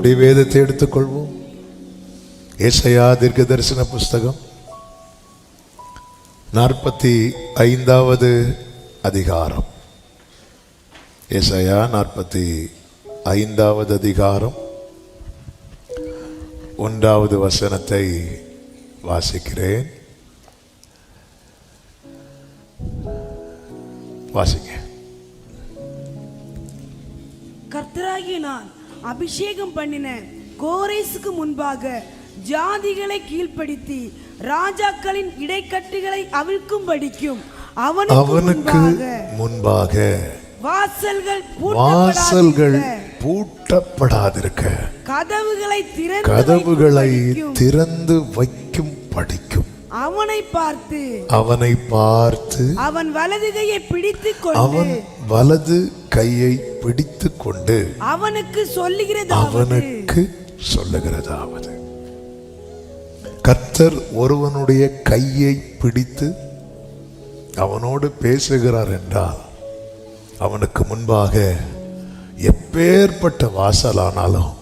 நம்முடைய வேதத்தை எடுத்துக்கொள்வோம். ஏசாயா தீர்க்க தரிசன புஸ்தகம் 45வது அதிகாரம். ஏசாயா 45வது அதிகாரம் 1வது வசனத்தை வாசிக்கிறேன். வாசிங்க. கர்த்தராகிய நான் அபிஷேகம் பண்ணின கோரேசுக்கு முன்பாக ஜாதிகளை கீழ்ப்படுத்தி ராஜாக்களின் இடைக்கட்டுகளை அவிழ்க்கும்படிக்கும் அவனுக்கு முன்பாக வாசல்கள் பூட்டப்படாதிருக்க கதவுகளை திறந்து வைக்கும் படிக்கும் அவனை பார்த்து அவன் வலது கையை பிடித்துக் கொண்டு அவனுக்கு சொல்லுகிறதாவது கர்த்தர் ஒருவனுடைய கையை பிடித்து அவனோடு பேசுகிறார் என்றால் அவனுக்கு முன்பாக எப்பேற்பட்ட வாசலானாலும்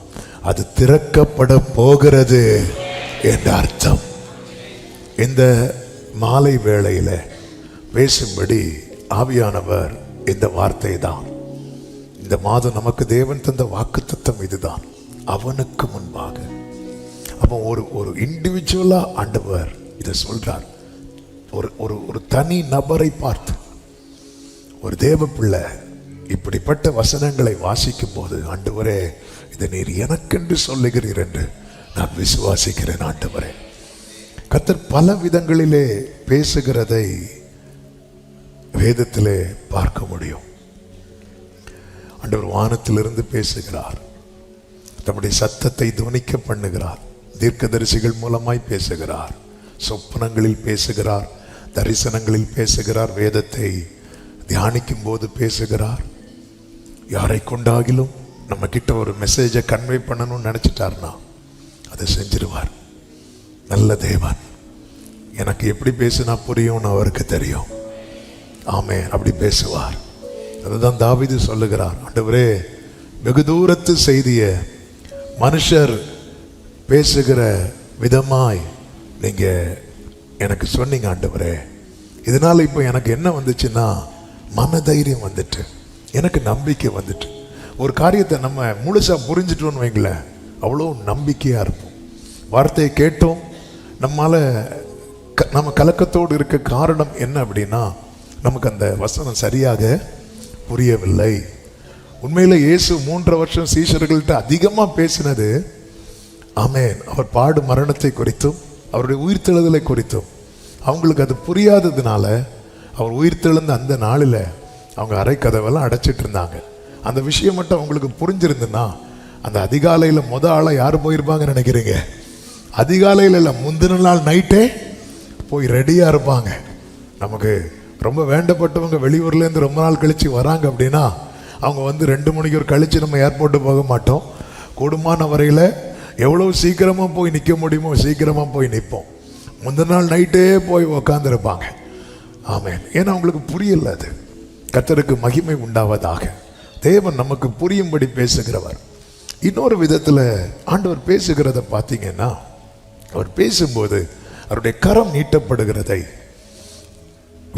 அது திறக்கப்பட போகிறது என்ற அர்த்தம். இந்த மாலை வேளையில பேசும்படி ஆவியானவர் இந்த வார்த்தை தான். இந்த மாதம் நமக்கு தேவன் தந்த வாக்குத்தத்தம் இதுதான். அவனுக்கு முன்பாக. அப்போ ஒரு இண்டிவிஜுவலா ஆண்டவர் இதை சொல்றார். ஒரு தனி நபரை பார்த்து ஒரு தேவ பிள்ளை இப்படிப்பட்ட வசனங்களை வாசிக்கும் போது, ஆண்டவரே இதை நீர் எனக்கென்று சொல்லுகிறீர் என்று நான் விசுவாசிக்கிறேன். ஆண்டவரே, கர்த்தர் பல விதங்களிலே பேசுகிறதை வேதத்திலே பார்க்க முடியும். ஆண்டவர் வானத்திலிருந்து பேசுகிறார், தம்முடைய சத்தத்தை துவனிக்க பண்ணுகிறார், தீர்க்கதரிசிகள் மூலமாய் பேசுகிறார், சொப்பனங்களில் பேசுகிறார், தரிசனங்களில் பேசுகிறார், வேதத்தை தியானிக்கும் போது பேசுகிறார். யாரை கொண்டாகிலும் நம்ம கிட்ட ஒரு மெசேஜை கன்வே பண்ணணும்னு நினைச்சிட்டார்னா அதை செஞ்சிருவார். நல்ல தேவன். எனக்கு எப்படி பேசினா புரியும்னு அவருக்கு தெரியும். ஆமே, அப்படி பேசுவார். அதுதான் தாவீது சொல்லுகிறார், ஆண்டவரே வெகு தூரத்து செய்திய மனுஷர் பேசுகிற விதமாய் நீங்க எனக்கு சொன்னீங்க ஆண்டவரே. இதனால இப்போ எனக்கு என்ன வந்துச்சுன்னா மனதைரியம் வந்துட்டு, எனக்கு நம்பிக்கை வந்துட்டு. ஒரு காரியத்தை நம்ம முழுசா புரிஞ்சிட்டோன்னு வைங்களேன், அவ்வளோ நம்பிக்கையா இருப்போம். வார்த்தையை கேட்டோம், நம்ம கலக்கத்தோடு இருக்க காரணம் என்ன அப்படின்னா நமக்கு அந்த வசனம் சரியாக புரியவில்லை. உண்மையில இயேசு 3 வருஷம் சீஷர்கள்ட்ட அதிகமா பேசினது ஆமென் அவர் பாடு மரணத்தை குறித்தும் அவருடைய உயிர்த்தெழுதலை குறித்தும். அவங்களுக்கு அது புரியாததுனால அவர் உயிர்த்தெழுந்த அந்த நாளில் அவங்க அறை கதவெல்லாம் அடைச்சிட்டு இருந்தாங்க. அந்த விஷயம் மட்டும் அவங்களுக்கு புரிஞ்சிருந்துன்னா அந்த அதிகாலையில் ஆளை யார் போயிருப்பாங்கன்னு நினைக்கிறீங்க? அதிகாலையில் இல்லை, முந்தின நாள் நைட்டே போய் ரெடியாக இருப்பாங்க. நமக்கு ரொம்ப வேண்டப்பட்டவங்க வெளியூர்லேருந்து ரொம்ப நாள் கழித்து வராங்க அப்படின்னா அவங்க 2 மணிக்கு ஒரு கழித்து நம்ம ஏர்போர்ட்டு போக மாட்டோம். கூடுமான வரையில் எவ்வளோ சீக்கிரமாக போய் நிற்க முடியுமோ சீக்கிரமாக போய் நிற்போம். முந்தின நாள் நைட்டே போய் உக்காந்துருப்பாங்க. ஆமென். ஏன்னா அவங்களுக்கு புரியல. அது கர்த்தருக்கு மகிமை உண்டாவதாக. தேவன் நமக்கு புரியும்படி பேசுகிறவர். இன்னொரு விதத்தில் ஆண்டவர் பேசுகிறத பார்த்தீங்கன்னா, அவர் பேசும்போது அவருடைய கரம் நீட்டப்படுகிறதை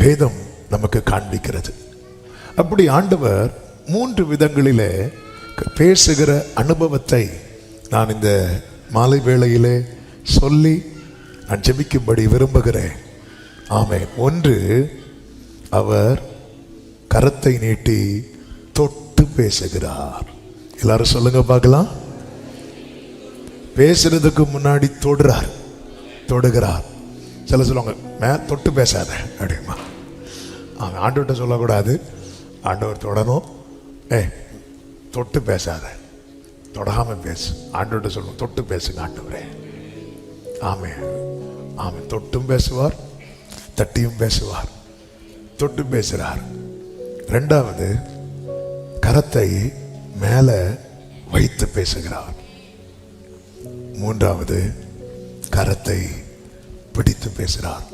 வேதம் நமக்கு காண்பிக்கிறது. அப்படி ஆண்டவர் 3 விதங்களிலே பேசுகிற அனுபவத்தை நான் இந்த மாலை வேளையிலே சொல்லி நான் ஜெபிக்கும்படி விரும்புகிறேன். ஆமென். 1, அவர் கரத்தை நீட்டி தொட்டு பேசுகிறார். எல்லாரும் சொல்லுங்க பார்க்கலாம். பேசுறதுக்கு முன்னாடி தொடுகிறார். சில சொல்லுவாங்க தொட்டு பேசாத அப்படிமா. ஆண்டவர்கிட்ட சொல்லக்கூடாது, ஆண்டவர் தொடணும். தொட்டு பேசாத, தொடாம பேசு. ஆண்டவர்கிட்ட சொல்லணும், தொட்டு பேசுங்க ஆண்டவரே. ஆமென். ஆமென். தொட்டும் பேசுவார், தட்டியும் பேசுவார். தொட்டு பேசுறார். 2வது கரத்தை மேலே வைத்து பேசுகிறார். 3வது கரத்தை பிடித்து பேசுகிறார்.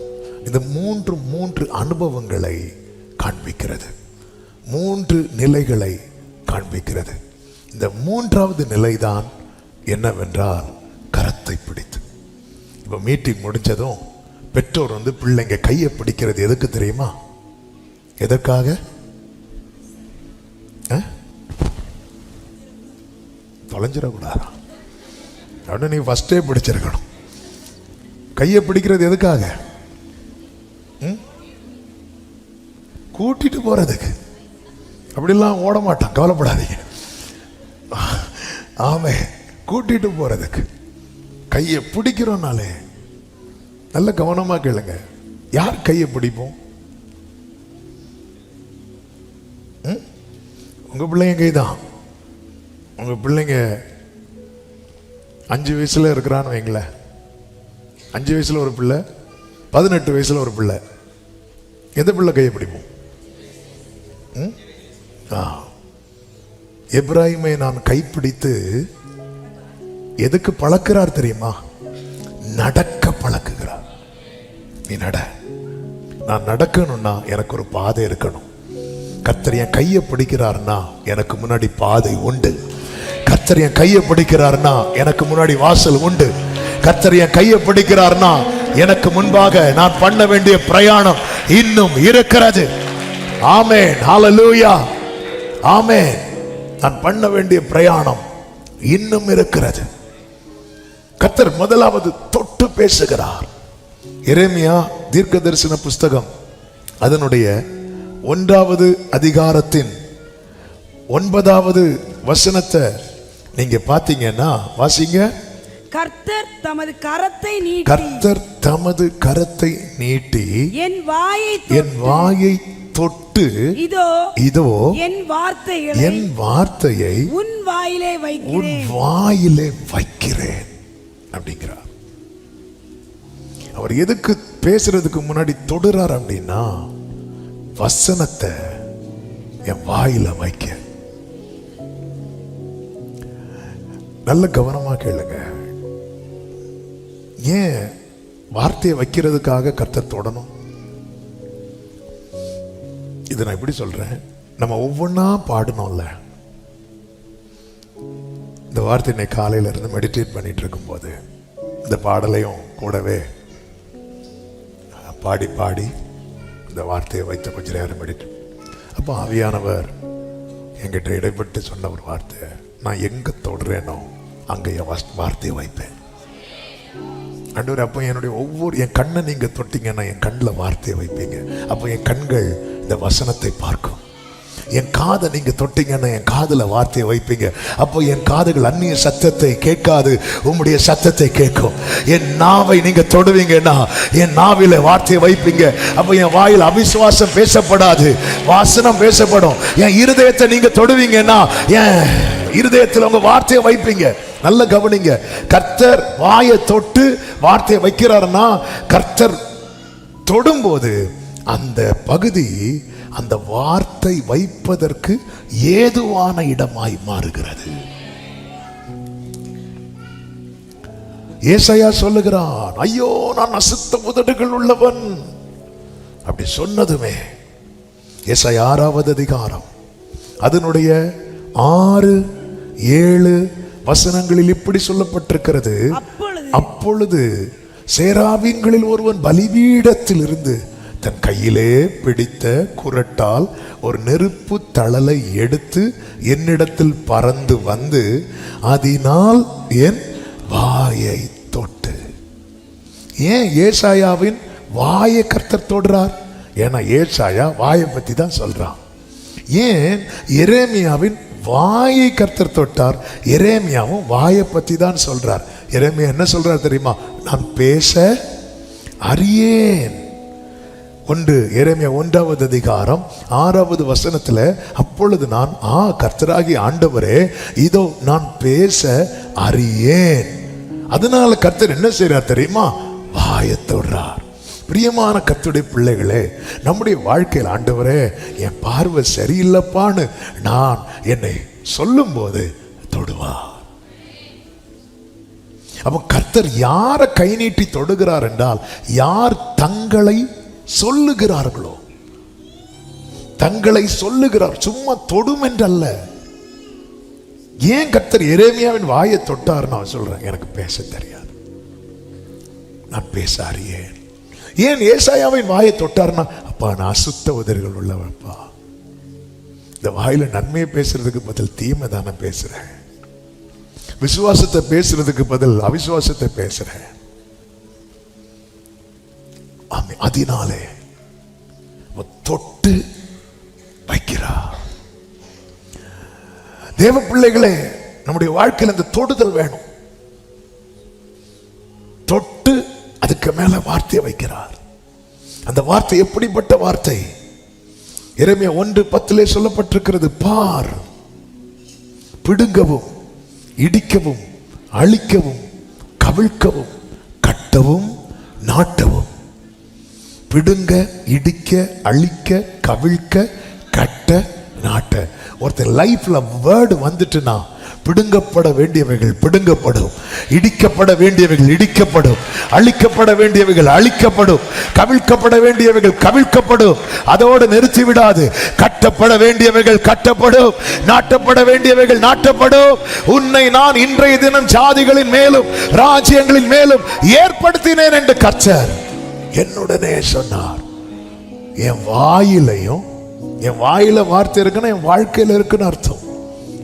இந்த மூன்று அனுபவங்களை காண்பிக்கிறது, 3 நிலைகளை காண்பிக்கிறது. இந்த 3வது நிலைதான் என்னவென்றால் கரத்தை பிடித்து. இப்போ மீட்டிங் முடிஞ்சதும் பெற்றோர் பிள்ளைங்க கையை பிடிக்கிறது எதுக்கு தெரியுமா? எதற்காக? தொலைஞ்சிடக்கூடாதா? அப்படின்னு நீ ஃபர்ஸ்டே பிடிச்சிருக்கணும். கையை பிடிக்கிறது எதுக்காக? கூட்டிட்டு போறதுக்கு. அப்படிலாம் ஓட மாட்டான், கவலைப்படாதீங்க. ஆமே, கூட்டிட்டு போறதுக்கு. கையை பிடிக்கிறோம்னாலே நல்ல கவனமா கேளுங்க. யார் கையை பிடிப்போம்? உங்க பிள்ளைங்க கைதான். உங்க பிள்ளைங்க 5 வயசுல இருக்கிறான்னு வைங்களேன். 5 வயசுல ஒரு பிள்ளை, 18 வயசுல ஒரு பிள்ளை. எந்த பிள்ளை கையை பிடிப்போம்? எப்ராஹிமை நான் கைப்பிடித்து எதுக்கு பழக்கிறார் தெரியுமா? நடக்க பழக்குகிறார். நீ நட. நான் நடக்கணும்னா எனக்கு ஒரு பாதை இருக்கணும். கர்த்தர் என் கையை பிடிக்கிறார்னா எனக்கு முன்னாடி பாதை உண்டு. கர்த்தர் என் கையை பிடிக்கிறார்னா எனக்கு முன்னாடி வாசல் உண்டு. கர்த்தர் என் கையை பிடிக்கிறார்னா எனக்கு முன்பாக நான் பண்ண வேண்டிய பிரயாணம் இன்னும் இருக்கிறது. ஆமென், ஹல்லேலூயா, ஆமென். நான் பண்ண வேண்டிய பிரயாணம் இன்னும் இருக்கிறது. கர்த்தர் முதலாவது தொட்டு பேசுகிறார். எரேமியா தீர்க்கதரிசன புஸ்தகம் அதனுடைய 1வது அதிகாரத்தின் 9வது வசனத்தை நீங்க பாத்தீங்கன்னா, வாசிங்க. கர்த்தர் தமது கரத்தை நீட்டி, கர்த்தர் தமது கரத்தை நீட்டி என் வாயை தொட்டு இதோ என் வார்த்தையை உன் வாயிலே வைக்கிறேன் அப்படிங்கிறார். அவர் எதுக்கு பேசுறதுக்கு முன்னாடி தொடுறார் அப்படின்னா, வசனத்தை என் வாயில வைக்க. நல்ல கவனமா கேளுங்க. ஏன் வார்த்தையை வைக்கிறதுக்காக கர்த்தர் தொடணும்? இதை நான் எப்படி சொல்றேன், நம்ம ஒவ்வொன்னா பாடணும்ல. இந்த வார்த்தை காலையில இருந்து மெடிடேட் பண்ணிட்டு இருக்கும் போது இந்த பாடலையும் கூடவே பாடி பாடி இந்த வார்த்தையை வைத்த கொஞ்ச நேரம் மெடிடேட். அப்போ ஆவியானவர் என்கிட்ட இடைப்பட்டு சொன்ன ஒரு வார்த்தை, நான் எங்க தொடுறேனோ அங்க என் வார்த்தையை வைப்பேன். ஆண்டவர், அப்போ என்னுடைய என் கண்ணை நீங்க தொட்டீங்கன்னா என் கண்ணில் வார்த்தையை வைப்பீங்க. அப்போ என் கண்கள் இந்த வசனத்தை பார்க்கும். என் காதை நீங்க தொட்டீங்கன்னா என் காதுல வார்த்தையை வைப்பீங்க. அப்போ என் காதுகள் அந்நிய சத்தத்தை கேட்காது, உம்முடைய சத்தத்தை கேட்கும். என் நாவை நீங்க தொடுவீங்கன்னா என் நாவில வார்த்தையை வைப்பீங்க. அப்போ என் வாயில் அவிசுவாசம் பேசப்படாது, வாசனம் பேசப்படும். என் இருதயத்தை நீங்க தொடுவீங்கன்னா என் இருதயத்தில் உங்க வார்த்தையை வைப்பீங்க. நல்ல கவனிங்க. கர்த்தர் வாயை தொட்டு வார்த்தையை வைக்கிறாருன்னா, கர்த்தர் தொடும்போது அந்த பகுதி அந்த வார்த்தை வைப்பதற்கு ஏதுவான இடமாய் மாறுகிறது. ஏசாயா சொல்லுகிறான், ஐயோ நான் அசுத்த உதடுகள் உள்ளவன். அப்படி சொன்னதுமே ஏசாயா 6வது அதிகாரம் அதனுடைய 6, 7 வசனங்களில் இப்படி சொல்லப்பட்டிருக்கிறது. அப்பொழுது சேராபீன்களில் ஒருவன் பலிபீடத்தில் இருந்து தன் கையிலே பிடித்த குறட்டால் ஒரு நெருப்பு தழலை எடுத்து என்னிடத்தில் பறந்து வந்து அதனால் என் வாயை தொட்டு. ஏன் ஏசாயாவின் வாயை கர்த்தர் தொடுறார்? ஏன்னா ஏசாயா வாயை பத்தி தான் சொல்றான். ஏன் எரேமியாவின் வாயை கர்த்தர் தொட்டார்? எரேமியாவும் வாயை பத்தி தான் சொல்றார். எரேமியா என்ன சொல்றார் தெரியுமா? நான் பேச அறியேன். எரேமியா 1வது அதிகாரம் 6வது வசனத்துல, அப்பொழுது நான் கர்த்தராகிய ஆண்டவரே, இதோ நான் பேச அறியேன். அதனால கர்த்தர் என்ன செய்றார் தெரியுமா? வாயை தொடுறார். பிரியமான கர்த்தருடைய பிள்ளைகளே, நம்முடைய வாழ்க்கையில் ஆண்டவரே என் பார்வை சரியில்லைப்பான்னு நான் என்னை சொல்லும் போது தொடுவார். அப்ப கர்த்தர் யாரை கை நீட்டி தொடுகிறார் என்றால், யார் தங்களை சொல்லுகிறார்களோ, தங்களை சொல்லுகிறார். சும்மா தொடும் என்றல்ல, ஏன் கர்த்தர் எரேமியாவின் வாயை தொட்டார்னு அவன் சொல்றேன், எனக்கு பேச தெரியாது, நான் பேச அறியேன். ஏன் ஏசாயாவின் வாயை தொட்டார்னா, அப்பா நான் அசுத்த உதடுகள் உள்ளவப்பா, இந்த வாயில நன்மையை பேசுறதுக்கு பதில் தீமை தானே பேசுறேன், விசுவாசத்தை பேசுறதுக்கு பதில் அவிசுவாசத்தை பேசுறேன். அதனாலே தொட்டு வைக்கிறா. தேவ பிள்ளைகளே, நம்முடைய வாழ்க்கையில் இந்த தொடுதல் வேணும். தொட்டு அதுக்கு மேல வார்த்தையை வைக்கிறார். அந்த வார்த்தை எப்படிப்பட்ட வார்த்தை? எரேமியா 1:10 சொல்லப்பட்டிருக்கிறது, பார், பிடுங்கவும் இடிக்கவும் அழிக்கவும் கவிழ்க்கவும் கட்டவும் நாட்டவும். பிடுங்க, இடிக்க, அழிக்க, கவிழ்க்க, கட்ட, நாட்ட. ஒருத்தர் லைஃப்ல வேர்டு வந்துட்டுனா, பிடுங்கப்பட வேண்டியவைகள் பிடுங்கப்படும், இடிக்கப்பட வேண்டியவைகள் இடிக்கப்படும், அழிக்கப்பட வேண்டியவைகள் அழிக்கப்படும், கவிழ்க்கப்பட வேண்டியவைகள் கவிழ்க்கப்படும். அதோடு நிறுத்தி விடாது. கட்டப்பட வேண்டியவைகள் கட்டப்படும், நாட்டப்பட வேண்டியவைகள் நாட்டப்படும். உன்னை நான் இன்றைய தினம் ஜாதிகளின் மேலும் ராஜ்யங்களின் மேலும் ஏற்படுத்தினேன் என்று கர்த்தர் என்னுடனே சொன்னார். என் வாயிலையும், என் வாயில வார்த்தை இருக்குன்னா என் வாழ்க்கையில இருக்குன்னு அர்த்தம்.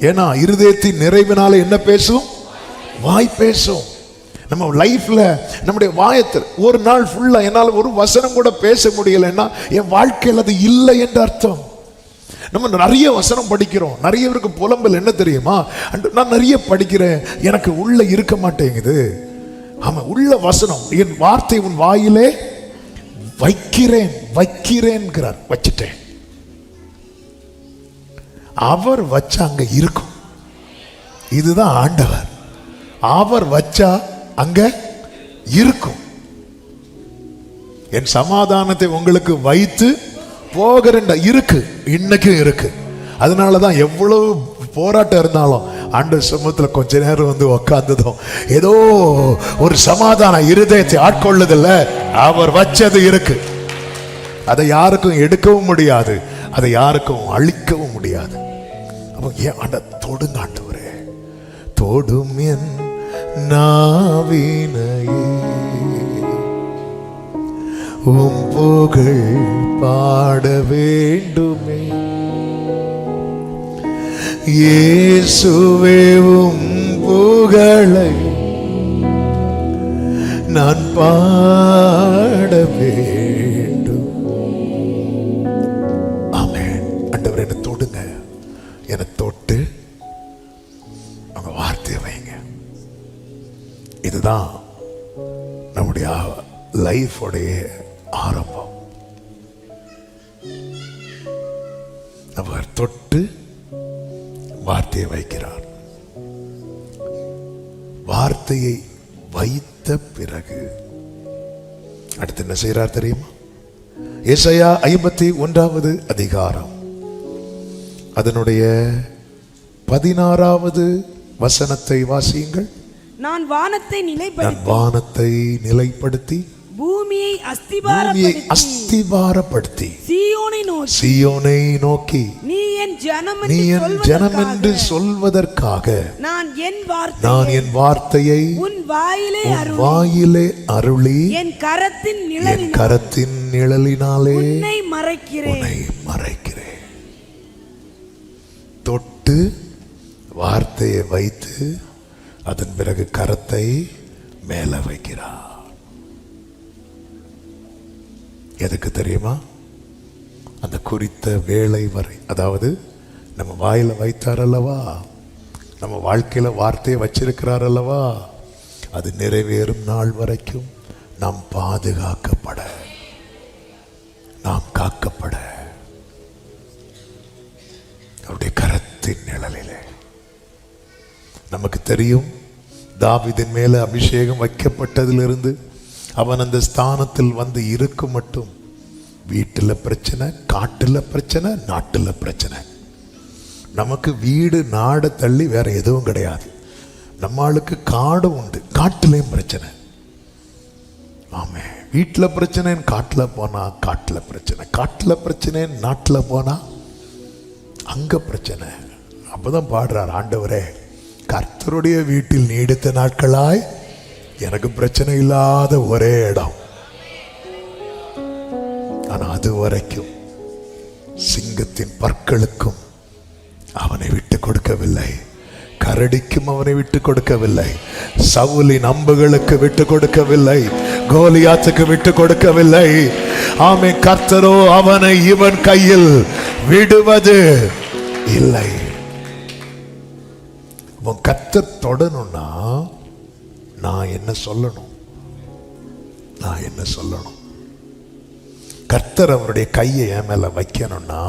ஏன்னா இருதயத்தின் நிறைவினால என்ன பேசும்? வாய் பேசும். நம்ம லைஃப்ல நம்முடைய வாயத்தில் ஒரு நாள் ஃபுல்லா என்னால் ஒரு வசனம் கூட பேச முடியலைன்னா என் வாழ்க்கையில் அது இல்லை என்று அர்த்தம். நம்ம நிறைய வசனம் படிக்கிறோம். நிறைய பேருக்கு புலம்பல் என்ன தெரியுமா? நான் நிறைய படிக்கிறேன், எனக்கு உள்ள இருக்க மாட்டேங்குது. ஆமா, உள்ள வசனம், என் வார்த்தை உன் வாயிலே வைக்கிறேன் வைக்கிறேன்கிறார். வச்சிட்டேன், அவர் வச்சா அங்க இருக்கும். இதுதான் ஆண்டவர். அவர் வச்சா அங்க இருக்கும். என் சமாதானத்தை உங்களுக்கு வைத்து போகிறேன் இருக்கு, இன்னைக்கும் இருக்கு. அதனாலதான் எவ்வளவு போராட்டம் இருந்தாலும் ஆண்டவர் சமூகத்தில் கொஞ்ச நேரம் வந்து உக்காந்ததும் ஏதோ ஒரு சமாதானம் இருதயத்தை ஆட்கொள்ளுதில்ல. அவர் வச்சது இருக்கு. அதை யாருக்கும் எடுக்கவும் முடியாது, அதை யாருக்கும் அழிக்கவும் முடியாது. அப்போ ஏன் ஆண்ட தொடுங்க ஆண்டவரே, தொடும் என் நாவினையே உம் புகழ் பாட வேண்டுமே. இயேசுவே உம் புகழை நான் பாட வேண்டும். ஆமென். ஆண்டவரே என்னை தொடுங்க, என்னை தொட்டு அவங்க வார்த்தையை வைங்க. இதுதான் நம்முடைய லைஃபோடைய ஆரம்பம். அவர் தொட்டு வார்த்தையை வைக்கிறார். வார்த்தையை வைத்த பிறகு அடுத்து என்ன செய்யறார் தெரியுமா? ஏசாயா 51வது அதிகாரம் அதனுடைய 16வது வசனத்தை வாசியுங்கள். நான் வானத்தை நிலைப்படுத்தி பூமியை அஸ்திபாரப்படுத்தி சீயோனை நோக்கி நீ என் ஜனம் என்று சொல்வதற்காக நான் என் வார்த்தையை உன் வாயிலே அருளி என் கரத்தின் நிழலினாலே உன்னை மறைக்கிறேன். தொட்டு வார்த்தையை வைத்து அதன் பிறகு கரத்தை மேல வைக்கிறார். எதுக்கு தெரியுமா? அந்த குறித்த வேளை வரை, அதாவது நம்ம வாயில வைத்தார் அல்லவா, நம்ம வாழ்க்கையில வார்த்தையை வச்சிருக்கிறார் அல்லவா, அது நிறைவேறும் நாள் வரைக்கும் நாம் பாதுகாக்கப்பட, நாம் காக்கப்பட அவருடைய கரத்தின் நிழலிலே. நமக்கு தெரியும், தாவீதின் மேல அபிஷேகம் வைக்கப்பட்டதிலிருந்து அவன் அந்த ஸ்தானத்தில் வந்து இருக்கும் மட்டும் வீட்டுல பிரச்சனை, காட்டுல பிரச்சனை, நாட்டுல பிரச்சனை. நமக்கு வீடு நாடு தள்ளி வேற எதுவும் கிடையாது. நம்மளுக்கு காடு உண்டு, காட்டுலயும் பிரச்சனை. ஆமே, வீட்டுல பிரச்சனை, காட்டுல போனா காட்டுல பிரச்சனை, காட்டுல பிரச்சனை, நாட்டுல போனா அங்க பிரச்சனை. அப்பதான் பாடுறார், ஆண்டவரே கர்த்தருடைய வீட்டில் நீடித்த நாட்களாய் எனக்கு பிரச்சனை இல்லாத ஒரே இடம். ஆனா அது வரைக்கும் சிங்கத்தின் பற்களுக்கும் அவனை விட்டு கொடுக்கவில்லை, கரடிக்கும் அவனை விட்டு கொடுக்கவில்லை, சவுலின் அம்புகளுக்கு விட்டு கொடுக்கவில்லை, கோலியாத்துக்கு விட்டு கொடுக்கவில்லை. ஆமே, கர்த்தரோ அவனை இவன் கையில் விடுவது இல்லை. கர்த்தர் தொடணும்னா நான் என்ன சொல்லணும்? நான் என்ன சொல்லணும்? கர்த்தர் அவருடைய கையை என் மேல வைக்கணும்னா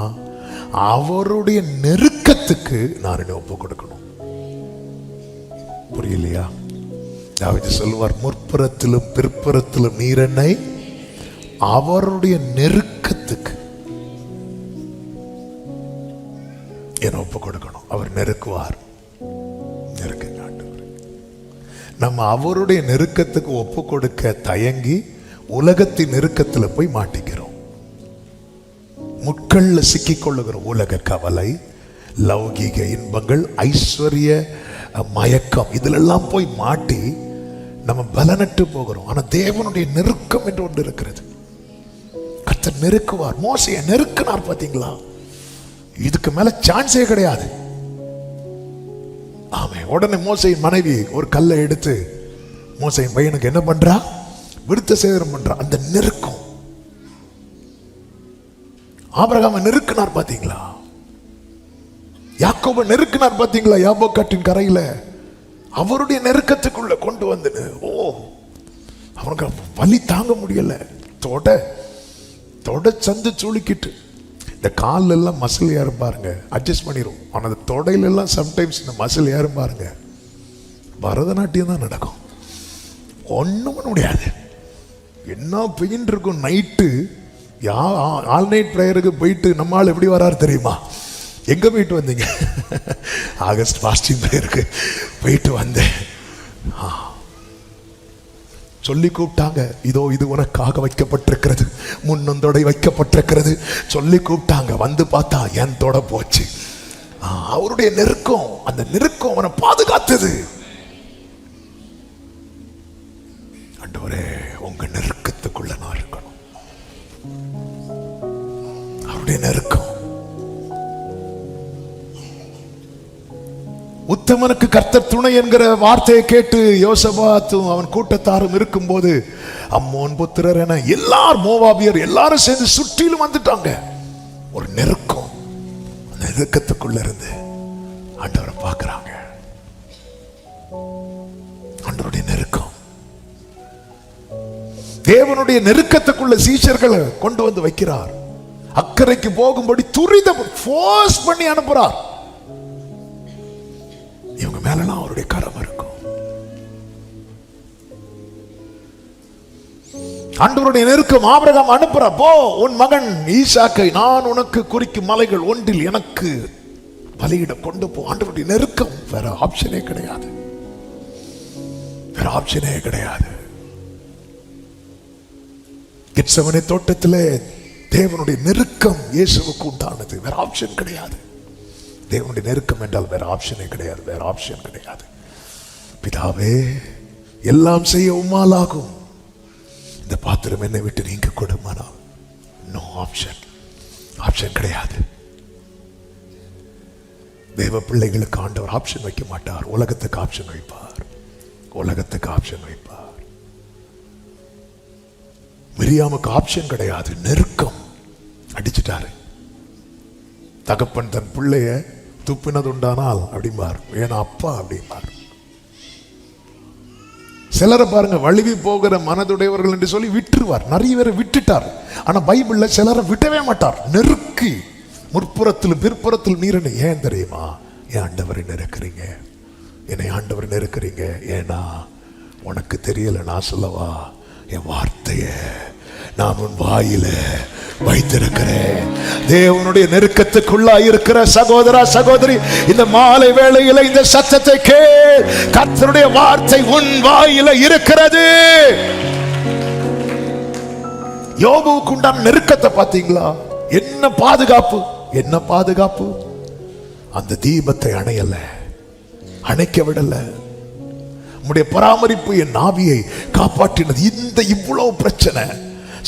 அவருடைய நெருக்கத்துக்கு நான் என்ன ஒப்பு கொடுக்கணும். புரியலையா? தாவீது சொல்லுவார், முற்புறத்திலும் பிற்புறத்திலும் நீர் என்னை, அவருடைய நெருக்கத்துக்கு என்ன ஒப்பு கொடுக்கணும். அவர் நெருக்குவார். நெருக்குங்க ஆண்டவரே. நம்ம அவருடைய நெருக்கத்துக்கு ஒப்பு கொடுக்க தயங்கி உலகத்தின் நெருக்கத்தில் போய் மாட்டிக்கிறோம். முட்கள்ல சிக்கிக் கொள்ளுகிறோம். உலக கவலை, லௌகீக இன்பங்கள், ஐஸ்வர்ய மயக்கம், இதிலெல்லாம் போய் மாட்டி நம்ம பலனட்டு போகிறோம். ஆனா தேவனுடைய நெருக்கம் என்று ஒன்று இருக்கிறது. கர்த்தர் நெருக்குவார். மோசையை நெருக்கினார். பாத்தீங்களா? இதுக்கு மேல சான்ஸே கிடையாது. ஆமே. உடனே மோசையின் மனைவி ஒரு கல்லை எடுத்து மோசையின் பையனுக்கு என்ன பண்றா? விருத்த சேதனம் பண்றா. அந்த நெருக்கம். ஆபிரகாமை நெருக்கினார். பாத்தீங்களா? யாக்கோபை நெருக்கினார். பாத்தீங்களா? யாபோக்காட்டின் கரையில அவருடைய நெருக்கத்துக்குள்ள கொண்டு வந்து, அவனுக்கு வலி தாங்க முடியல. தொட சந்து சுளுக்கிட்டு, இந்த கால் எல்லாம் மசில் ஏறும் பாருங்க, அட்ஜஸ்ட் பண்ணிடும். ஆனா அந்த தொடையில எல்லாம் சம்டைம்ஸ் இந்த மசில் ஏறும் பாருங்க, பரதநாட்டியம் தான் நடக்கும். ஒண்ணும் பண்ண முடியாது. என்ன பெயின் இருக்கும். நைட்டு ஆல் நைட் ப்ரேயருக்கு போயிட்டு நம்ம ஆள் எப்படி வராரு தெரியுமா? எங்க போயிட்டு வந்தீங்க? ஆகஸ்ட் ஃபாஸ்டிங் ப்ரேயருக்கு போயிட்டு வந்தேன். சொல்லி கூப்பிட்டாங்க, இதோ இது உனக்காக வைக்கப்பட்டிருக்கிறது, முன்னொந்தொடை வைக்கப்பட்டிருக்கிறது சொல்லி கூப்பிட்டாங்க. வந்து பார்த்தா என் தொட போச்சு. அவருடைய நெருக்கம், அந்த நெருக்கம் அவனை பாதுகாத்தது. ஆண்டவரே, உங்க நெருக்கத்துக்குள்ள நான் இருக்கணும். அவருடைய நெருக்கம். உத்தமனுக்கு கர்த்தர் துணை என்கிற வார்த்தையை கேட்டு யோசபாத்தும் அவன் கூட்டத்தாரும் இருக்கும் போது அம்மோன் புத்திரர் என எல்லாரும், மோவாபியர் எல்லாரும் சேர்ந்து சுற்றிலும் வந்துட்டாங்க. ஒரு நெருக்கம். அந்த நெருக்கத்துக்குள்ள இருந்து ஆண்டவரை பார்க்கிறாங்க. ஆண்டவருடைய நெருக்கம். தேவனுடைய நெருக்கத்துக்குள்ள சீஷர்களை கொண்டு வந்து வைக்கிறார். அக்கறைக்கு போகும்படி துரிதம் ஃபோர்ஸ் பண்ணி அனுப்புறார். இவங்க மேலாம் அவருடைய கரம் இருக்கும். ஆண்டவருடைய நெருக்கம். ஆபிரகாம் அனுப்புற, போ, உன் மகன் ஈசாக்கை நான் உனக்கு குறிக்கும் மலைகள் ஒன்றில் எனக்கு பலியிட கொண்டு போ. ஆண்டவருடைய நெருக்கம். வேற ஆப்ஷனே கிடையாது. வேற ஆப்ஷனே கிடையாது. கெத்செமனே தோட்டத்திலே தேவனுடைய நெருக்கம் இயேசுவுக்கு உண்டானது. வேற ஆப்ஷன் கிடையாது. தேவனுடைய நெருக்கம் என்றால் வேற ஆப்ஷனே கிடையாது. வேற ஆப்ஷன் கிடையாது. பிதாவே, எல்லாம் செய்ய உம்மால் ஆகும். இந்த பாத்திரம் என்னை விட்டு நீங்க கொடுமானா, நோ ஆப்ஷன். ஆப்ஷன் கிடையாது. தேவ பிள்ளைகளுக்கு ஆண்டவர் ஆப்ஷன் வைக்க மாட்டார். உலகத்துக்கு ஆப்ஷன் வைப்பார். உலகத்துக்கு ஆப்ஷன் வைப்பார். மிரியாமுக்கு ஆப்ஷன் கிடையாது. நெருக்கம். அடிச்சுட்டாரு. தகப்பன் தன் பிள்ளைய துப்பினது உண்டானால் அப்படிம்பார், ஏன்னா அப்பா அப்படிம்பார். சிலரை பாருங்க, வழுவி போகிற மனதுடையவர்கள் என்று சொல்லி விட்டுருவார். நிறைய பேரை விட்டுட்டார். ஆனா பைபிள்ல சிலரை விட்டவே மாட்டார். நெருக்கி முற்புறத்தில் பிற்புறத்தில் நீரனை. ஏன் தெரியுமா? என் ஆண்டவரை நெருக்கிறீங்க, என்னை ஆண்டவர் நெருக்கிறீங்க. ஏன்னா உனக்கு தெரியல, நான் சொல்லவா? என் வார்த்தைய நான் உன் வாயில வைத்திருக்கிறேன். தேவனுடைய நெருக்கத்துக்குள்ளா இருக்கிற சகோதரா, சகோதரி, இந்த மாலை வேளையில இந்த சத்தத்தை கேள். கர்த்தருடைய வார்த்தை உன் வாயில இருக்கிறது. யோபுவுக்கு உண்டான நெருக்கத்தை பார்த்தீங்களா? என்ன பாதுகாப்பு, என்ன பாதுகாப்பு. அந்த தீபத்தை அணையல. அணைக்க விடல. உம்முடைய பராமரிப்பு என் ஆவியை காப்பாற்றினது. இந்த இவ்வளவு பிரச்சனை,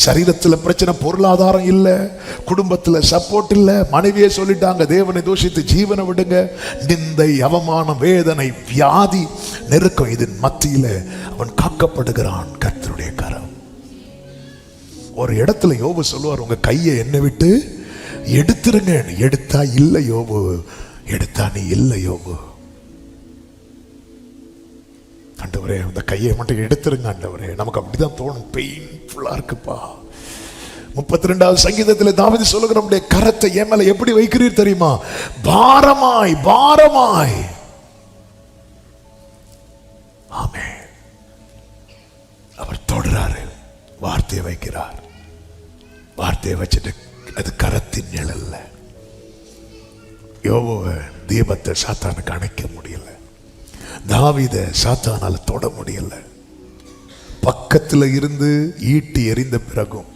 சரீரத்துல பிரச்சனை, பொருளாதாரம் இல்ல, குடும்பத்துல சப்போர்ட் இல்ல, மனைவியே சொல்லிட்டாங்க தேவனை தூஷித்து ஜீவனை விடுங்க, நிந்தை, அவமானம், வேதனை, வியாதி, நெருக்கம், இதன் மத்தியில அவன் காக்கப்படுகிறான். கர்த்தருடைய கரம். ஒரு இடத்துல யோபு சொல்லுவார், உங்க கையை என்னை விட்டு எடுத்துருங்க. எடுத்தா இல்ல யோபு, எடுத்தா நீ இல்ல யோபு. ஆண்டவரே அந்த கையை மட்டும் எடுத்துருங்க ஆண்டவரே. நமக்கு அப்படிதான் தோணும், பெயின்ஃபுல்லா இருக்குப்பா. 32வது சங்கீதத்தில் தாவீது சொல்லுகிற, நம்முடைய கரத்தை என் மேல எப்படி வைக்கிறீர் தெரியுமா? பாரமாய் பாரமாய். ஆமென். அவர் தொடுறாரு, வார்த்தையை வைக்கிறார். வார்த்தையை வச்சுட்டு அது கரத்தின் நிழல்ல. யோபுவை தீபத்தை சாத்தானுக்கு அணைக்க முடியல, தாவீதை சாத்தானால தொட முடியல. பக்கத்துல இருந்து ஈட்டி எறிந்த பிறகும்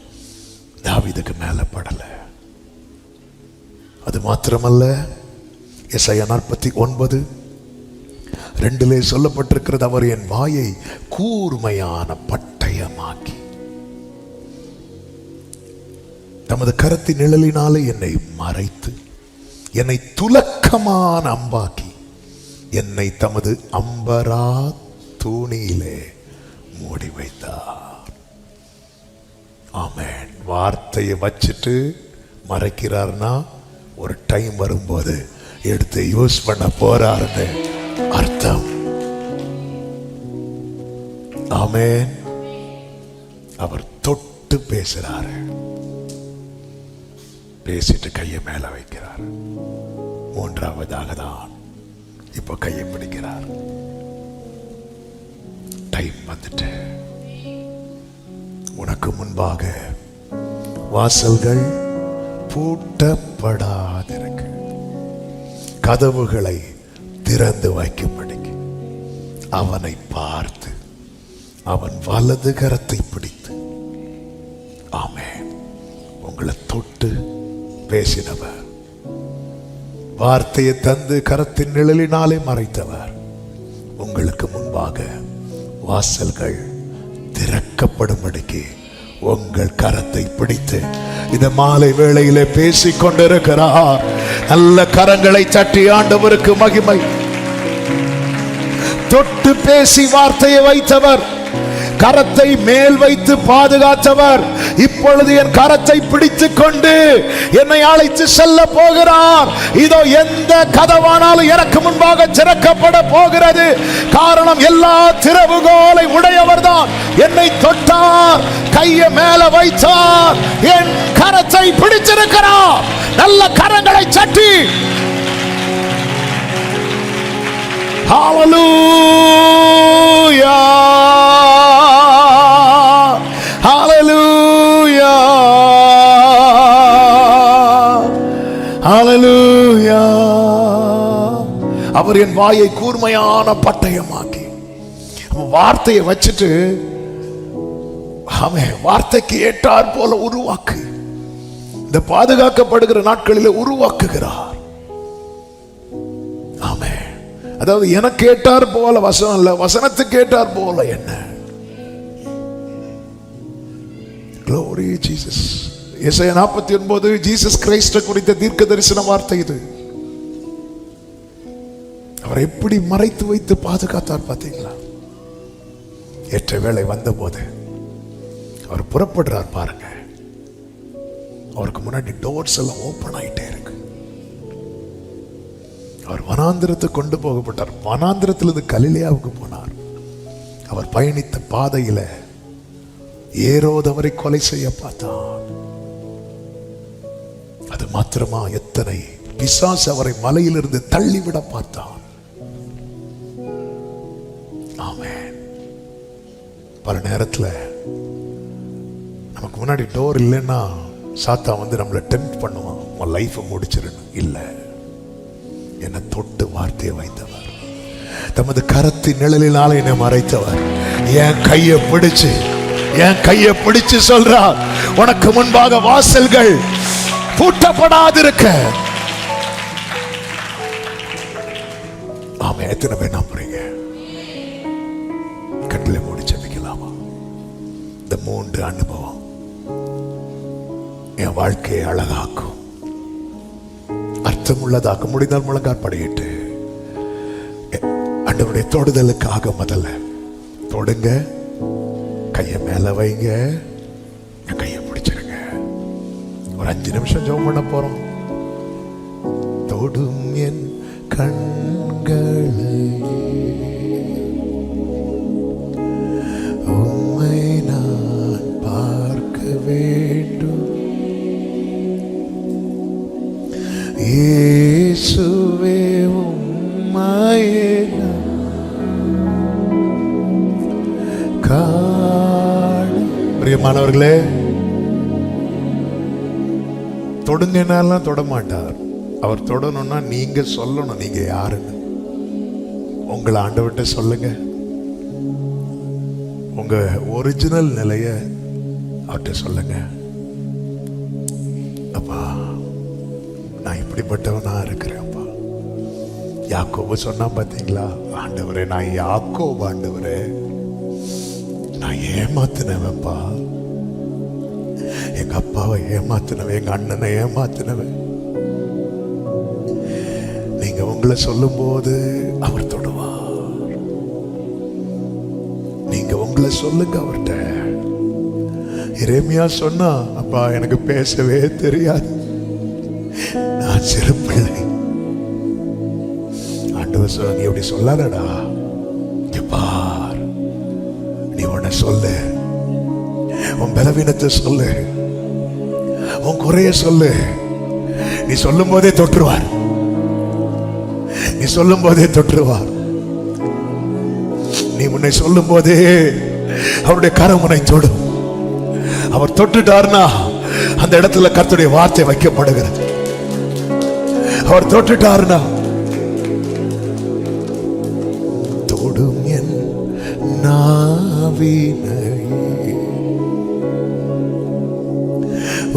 தாவீதுக்கு மேல படல. அது மாத்திரமல்ல, எசாயா 49:2 சொல்லப்பட்டிருக்கிறது, அவர் என் வாயை கூர்மையான பட்டயமாக்கி தமது கரத்தின் நிழலினாலே என்னை மறைத்து என்னை துலக்கமான அம்பாக்கி என்னை தமது அம்பரா தூணியிலே மூடி வைத்தார். ஆமென். வார்த்தையை வச்சுட்டு மறைக்கிறார்னா ஒரு டைம் வரும்போது எடுத்து யூஸ் பண்ண போறாருன்னு அர்த்தம். ஆமென். அவர் தொட்டு பேசுறாரு, பேசிட்டு கையை மேல வைக்கிறார். 3வதாக தான் இப்ப கையை பிடிக்கிறார். டைம் வந்துட்டு, உனக்கு முன்பாக வாசல்கள் பூட்டப்படாதிருக்கு, கதவுகளை திறந்து வைக்கும்படிக்கு அவனை பார்த்து அவன் வலது கரத்தை பிடித்து, ஆமென், உங்களை தொட்டு பேசினவர், வார்த்தையை தந்து கரத்தின் நிழலினாலே மறைத்தவர், உங்களுக்கு முன்பாக வாசல்கள் திறக்கப்படும்படிக்கு உங்கள் கரத்தை பிடித்து இந்த மாலை வேளையிலே பேசிக் கொண்டிருக்கிறார். நல்ல கரங்களை தட்டி ஆண்டவருக்கு மகிமை. தொட்டு பேசி வார்த்தையை வைத்தவர், கரத்தை மேல் வைத்து பாதுகாத்தவர், இப்பொழுது என் கரத்தை பிடித்துக் கொண்டு என்னை அழைத்து செல்ல போகிறார். இதோ எந்த கதவானாலும் எனக்கு முன்பாக திறக்கப்பட போகிறது. காரணம், எல்லா திறவுகோலை உடையவர் தான். என்னை தொட்டார், கையை மேல வைத்தார், என் கரத்தை பிடிச்சிருக்கிறார். நல்ல கரங்களை சட்டி ஹalleluya ஹalleluya ஹalleluya. அவர் என் வாயை கூர்மையான பட்டயமாக்கி வார்த்தையை வச்சுட்டு, ஆமென், வார்த்தைக்கு ஏற்றார் போல உருவாக்கு. இந்த பாதுகாக்கப்படுகிற நாட்களில் உருவாக்குகிறார். ஆமென். அதாவது எனக்கு கேட்டார் போல வசனம் இல்ல, வசனத்துக்கு கேட்டார் போல என்ன. Glory Jesus. எசாயா 49 ஜீசஸ் கிரைஸ்ட குறித்த தீர்க்க தரிசன வார்த்தை இது. அவர் எப்படி மறைத்து வைத்து பாதுகாத்தார் பாத்தீங்களா? ஏற்ற வேளை வந்த போது அவர் புறப்படுறார் பாருங்க. அவருக்கு முன்னாடி டோர்ஸ் எல்லாம் ஓபன் ஆயிட்டே இருக்கு. அவர் வனாந்திரத்தை கொண்டு போகப்பட்டார். வனாந்திரத்திலிருந்து கலிலேயாவுக்கு போனார். அவர் பயணித்த பாதையில ஏரோது அவரை கொலை செய்ய பார்த்தார். அது மாத்திரமா, எத்தனை பிசாசு அவரை மலையிலிருந்து தள்ளிவிட பார்த்தான். ஆமென். பல நேரத்துல நமக்கு முன்னாடி டோர் இல்லைன்னா சாத்தான் வந்து நம்மளை டெம்ப்ட் பண்ணுவான், உன் லைஃபை முடிச்சிடணும். இல்லை, என்னை தொட்டு வார்த்தையை வைத்தவர், தமது கரத்தின் நிழலினால என்னை மறைத்தவர், என் கையை பிடிச்சு சொல்றார், உனக்கு முன்பாக வாசல்கள் பூட்டப்படாதிருக்க. ஆமா, எத்தனை பேர் நம்புறீங்க? கட்டில மூடி ஜெபிக்கலாமா? இந்த 3 அனுபவம் என் வாழ்க்கையை அழகாக்கும், அர்த்தமுள்ளதாக்கும். முடிந்தால் முழங்கால் படியிட்டு ஆண்டவருடைய தொடுதலுக்காக முதல்ல தொடுங்க. கையை மேல வைங்க, என் கையை பிடிச்சிருங்க. ஒரு 5 நிமிஷம் ஜெபம் பண்ண போறோம். தொடும் என் கண்களை உம்மை நான் பார்க்க வேண்டும். இயேசுவே உம்மையே காண. பிரியமானவர்களே, தொடுங்கனாலாம் தொட மாட்டார். அவர் தொடணும்னா நீங்க சொல்லணும் நீங்க யாருன்னு. உங்களை ஆண்டவர்கிட்ட சொல்லுங்க. உங்க ஒரிஜினல் நிலைய அவர்கிட்ட சொல்லுங்க. அப்பா, நான் இப்படிப்பட்டவனா இருக்கிறேன்ப்பா. யாக்கோபு சொன்னா பாத்தீங்களா, ஆண்டவரே நான் யாக்கோபு, ஆண்டவரே நான் ஏமாத்தினவன்ப்பா. எங்க அப்பாவை ஏமாத்தினவன், எங்க அண்ணனை ஏமாத்தினவன். நீங்க உங்களை சொல்லும் போது அவர் தொடுவார். நீங்க உங்களை சொல்லுங்க அவர்கிட்ட. எரேமியா சொன்னா, அப்பா எனக்கு பேசவே தெரியாது, நான் சிறு பிள்ளை. ஆண்டவர் சொல்ல, நீ அப்படி சொல்லாதடா, பார் நீ உன்னை சொல்லு, உன் பலவீனத்தை சொல்லு, உன் குறைய சொல்லு. நீ சொல்லும் போதே தொற்றுவார். நீ சொல்லும் போதே தொற்றுவார். நீ உன்னை சொல்லும் போதே அவருடைய கரம் உன்னை தொடும். அவர் தொட்டுட்டார்னா அந்த இடத்துல கர்த்தருடைய வார்த்தை வைக்கப்படுகிறது. அவர் தொட்டுட்டார்னா தொடும் என் நாவினை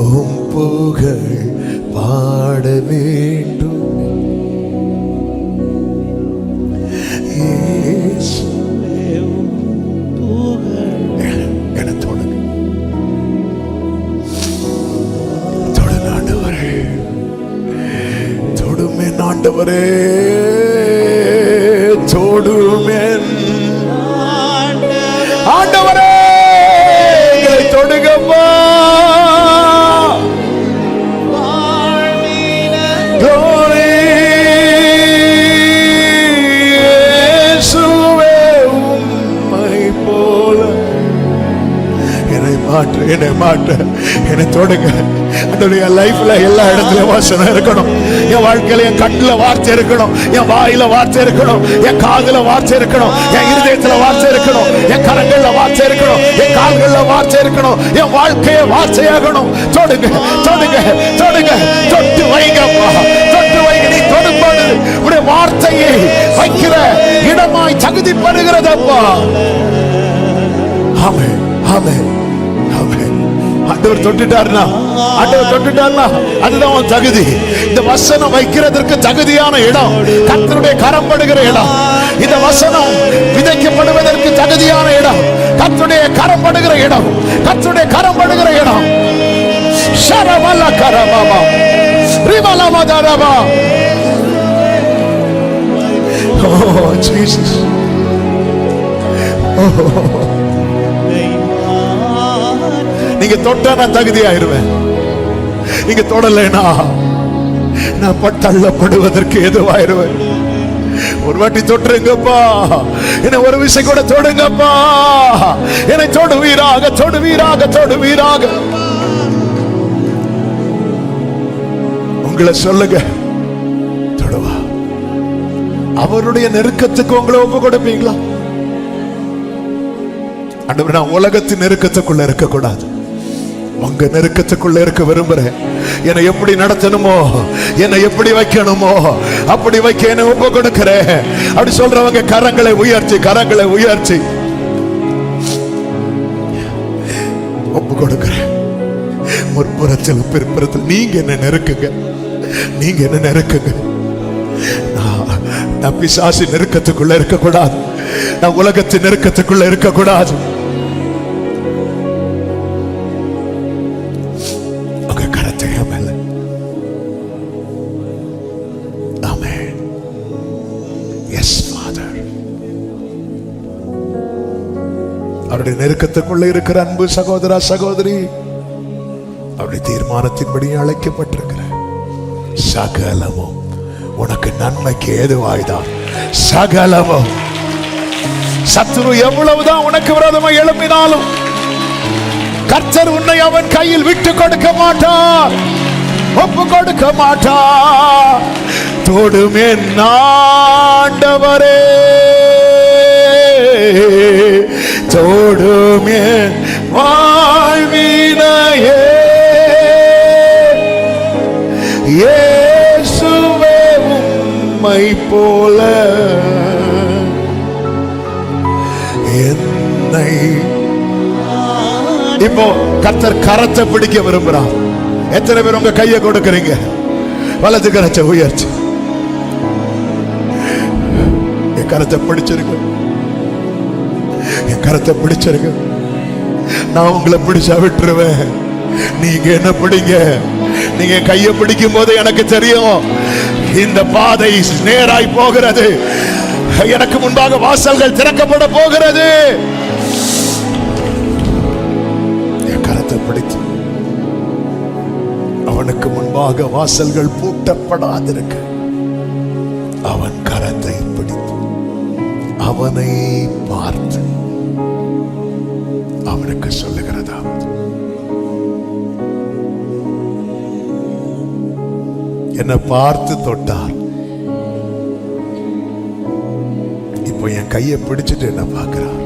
உம் புகழ் பாட வேண்டும். என தொடுங்க, தொடுங்க ஆண்டவரே, தொடுமே ஆண்டவரே, தொடுமே ஆண்டவரே, எங்களை தொடுங்கப்பா. என்னை மாற்ற, என்னை தொடுங்க. என்னுடைய லைஃப்ல எல்லா இடத்துலயும் வாசனை இருக்கணும். என் வாழ்க்கையில என் கண்ணுல வார்த்தை இருக்கணும், என் வாயில வார்த்தை இருக்கணும், என் காதுல வார்த்தை இருக்கணும், என் இருதயத்துல வார்த்தை இருக்கணும், என் கரங்கள்ல வார்த்தை இருக்கணும், என் கால்கள்ல வார்த்தை இருக்கணும், என் வாழ்க்கைய வார்த்தையாகணும். தொடுங்க, தொடுங்க, தொடுங்க, தொட்டு வைங்கப்பா, தொட்டு வைங்க. நீ தொடும்போது உடைய வார்த்தையை வைக்கிற இடமாய் தகுதி பெறுகிறதப்பா. ஆமென், ஆமென். ஆண்டவர் தொட்டுட்டார்னா, ஆண்டவர் தொட்டுட்டார்னா அதுதான் உன் தகுதி. இந்த வசனம் வைக்கிறதற்கு தகுதியான இடம் கர்த்தருடைய கரம் படுகிற இடம். இந்த வசனம் விதைக்கப்படுவதற்கு தகுதியான இடம் கர்த்தருடைய கரம் படுகிற இடம். கர்த்தருடைய கரம் படுகிற இடம். ஷரவல கரபாபா ரிமலமா தரபா. ஓ ஜீசஸ், நீங்க தொட்டா நான் தகுதியாயிருவேன். நீங்க தொடலைனா நான் தள்ளப்படுவதற்கு எதுவாயிருவேன். ஒரு வாட்டி தொட்டுருங்கப்பா, என்னை ஒரு விஷயம் கூட தொடுங்கப்பா. என்னை தொடுவீராக, தொடுவீராக, தொடுவீராக. உங்களை சொல்லுங்க, தொடுவா. அவருடைய நெருக்கத்துக்கு உங்களை ஒப்பு கொடுப்பீங்களா? ஆண்டவரே, நான் உலகத்தின் நெருக்கத்துக்குள்ள இருக்கக்கூடாது, உங்க நெருக்கத்துக்குள்ள இருக்க விரும்புறேன். என்னை எப்படி நடத்தணுமோ, என்னை எப்படி வைக்கணுமோ அப்படி வைக்க என்னை ஒப்பு கொடுக்கிறேன். அப்படி சொல்றவங்க கரங்களை உயர்த்தி, கரங்களை உயர்த்தி ஒப்பு கொடுக்கிறேன். முற்புறத்தில் பிற்புறத்தில் நீங்க என்ன நெருக்குங்க, நீங்க என்ன நெருக்குங்க. நான் பிசாசு நெருக்கத்துக்குள்ள இருக்கக்கூடாது, நான் உலகத்தின் நெருக்கத்துக்குள்ள இருக்கக்கூடாது. உங்க கரத்தை மேல. ஆமென். Yes father. அவருடைய நெருக்கத்துக்குள்ள இருக்கிற அன்பு சகோதரா சகோதரி, அவருடைய தீர்மானத்தின்படி அழைக்கப்பட்டிருக்கிற சகலமும் உனக்கு நன்மைக்கு ஏதுவாய்தான். சகலமும் சத்துரு எவ்வளவுதான் உனக்கு விரோதமாக எழுப்பினாலும் கர்த்தர் உன்னை அவன் கையில் விட்டு கொடுக்க மாட்டார், ஒப்பு கொடுக்க மாட்டார். தொடுமே ஆண்டவரே, தொடுமே வாழ்வினையே, இயேசுவே உம்மை போல என்னை. இப்போ கர்த்தர் கரத்தை பிடிக்க விரும்புறார். எத்தனை பேர் உங்க கையை கொடுக்கிறீங்க? வலது கரத்தை உயர்ச்சி. என் கரத்தை பிடிச்சிருக்க, என் கரத்தை பிடிச்சிருக்க. நான் உங்களை பிடிச்சா விட்டுருவேன், நீங்க என்ன பிடிங்க. நீங்க கையை பிடிக்கும் போது எனக்கு தெரியும் இந்த பாதை நேராய் போகிறது, எனக்கு முன்பாக வாசல்கள் திறக்கப்பட போகிறது. என் கரத்தை பிடித்து அவனுக்கு முன்பாக வாசல்கள் பூட்டப்படாதிருக்க அவன் கரத்தை பிடித்து அவனை பார்த்து அவனுக்கு சொல்லுகிறதா, என்னை பார்த்து தொட்டார், இப்போ என் கையை பிடிச்சிட்டு என்ன பார்க்கிறார்.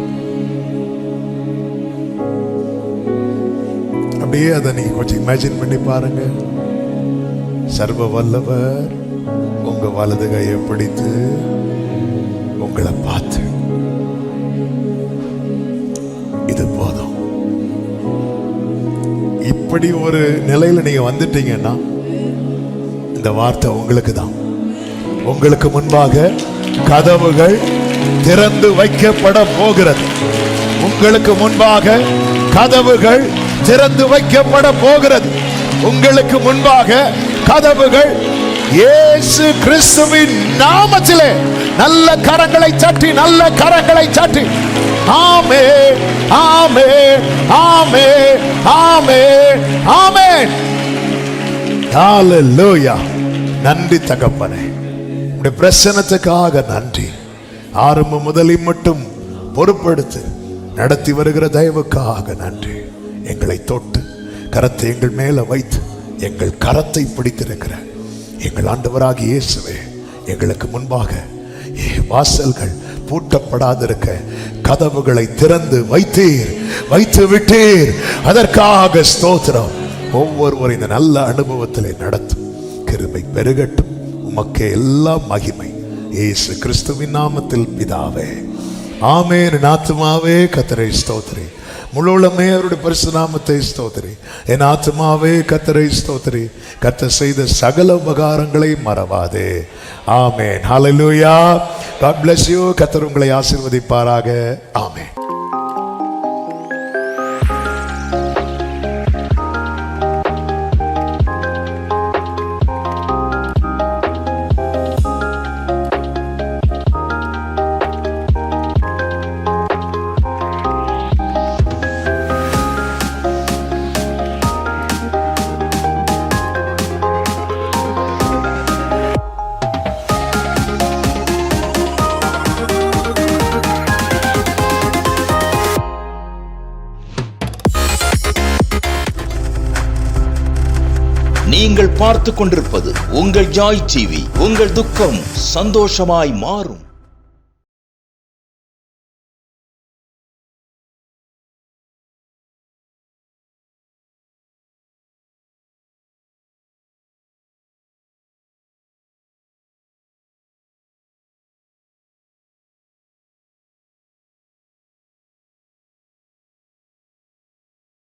அப்படியே அதை நீங்க கொஞ்சம் இமேஜின் பண்ணி பாருங்க. சர்வ வல்லவர் உங்க வலது கையை பிடித்து உங்களை பார்த்து, இது போதும். இப்படி ஒரு நிலையில நீங்க வந்துட்டீங்கன்னா இந்த வார்த்தை உங்களுக்கு தான். உங்களுக்கு முன்பாக கதவுகள் திறந்து வைக்கப்பட போகிறது. உங்களுக்கு முன்பாக கதவுகள் திறந்து வைக்கப்பட போகிறது. உங்களுக்கு முன்பாக கதவுகள் இயேசு கிறிஸ்துவின் நாமத்திலே நல்ல கரங்களை தட்டி, நல்ல கரங்களை தட்டி ஆமென், ஆமென், ஆமென், ஆமென், ஆமென். ஹalleluya. நன்றி தகப்பனே, உம்முடைய பிரசன்னத்துக்காக நன்றி. ஆரம்பம் முதல் மட்டும் பொறுப்படுத்தி நடத்தி வருகிற தயவுக்காக நன்றி. எங்களை தொட்டு கரத்தை எங்கள் மேல வைத்து எங்கள் கரத்தை பிடித்திருக்கிற எங்கள் ஆண்டவராகிய இயேசுவே, எங்களுக்கு முன்பாக வாசல்கள் பூட்டப்படாதிருக்க கதவுகளை திறந்து வைத்து விட்டீர். அதற்காக ஸ்தோத்திரம். ஒவ்வொருவரும் இந்த நல்ல அனுபவத்திலே நடத்தும் கிருபை பெருகட்டும். உமக்கே எல்லா மகிமை இயேசு கிறிஸ்துவின் நாமத்தில் பிதாவே, ஆமென். என் ஆத்துமாவே கர்த்தரை ஸ்தோத்திரி, முழுவதுமே அவருடைய பரிசுத்த நாமத்தை ஸ்தோத்திரி. என் ஆத்துமாவே கர்த்தரை ஸ்தோத்திரி, கர்த்தர் செய்த சகல உபகாரங்களை மறவாதே. ஆமென். ஹalleluya. God bless you. கர்த்தர் உங்களை ஆசீர்வதிப்பாராக. ஆமென். நீங்கள் பார்த்து கொண்டிருப்பது உங்கள் ஜாய் டிவி. உங்கள் துக்கம் சந்தோஷமாய் மாறும்.